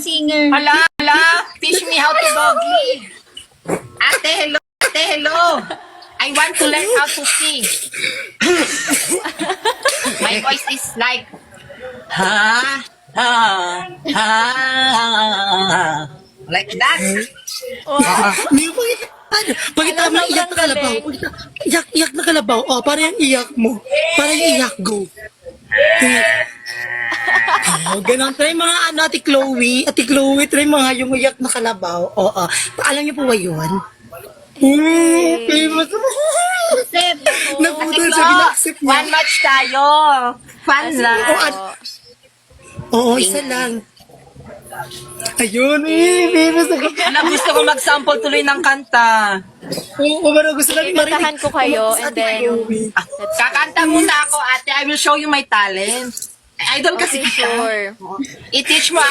singer. Hala, teach me how to doggy. Ate, hello. I want to learn how to sing. My voice is like, ha, like that. Pakita mo iyak na kalabaw. Iyak na kalabaw. Oh, para yung iyak mo. Para yung iyak go. Oh, ganun. Try mga Ate Chloe. Ate Chloe, try mga yung iyak na kalabaw. Oo. Alam niyo po ba yun? Famous. Naputol sa binaksip niya. One match tayo. Fun lang. Oo, isa lang. Ayun, famous na Alam, gusto ko mag-sample tuloy ng kanta. Oo, pero gusto namin Ikantahan ko kayo and then... Kakanta muna ako, ate. I will show you my talent. Idol kasi Okay, kita. sure. I-teach mo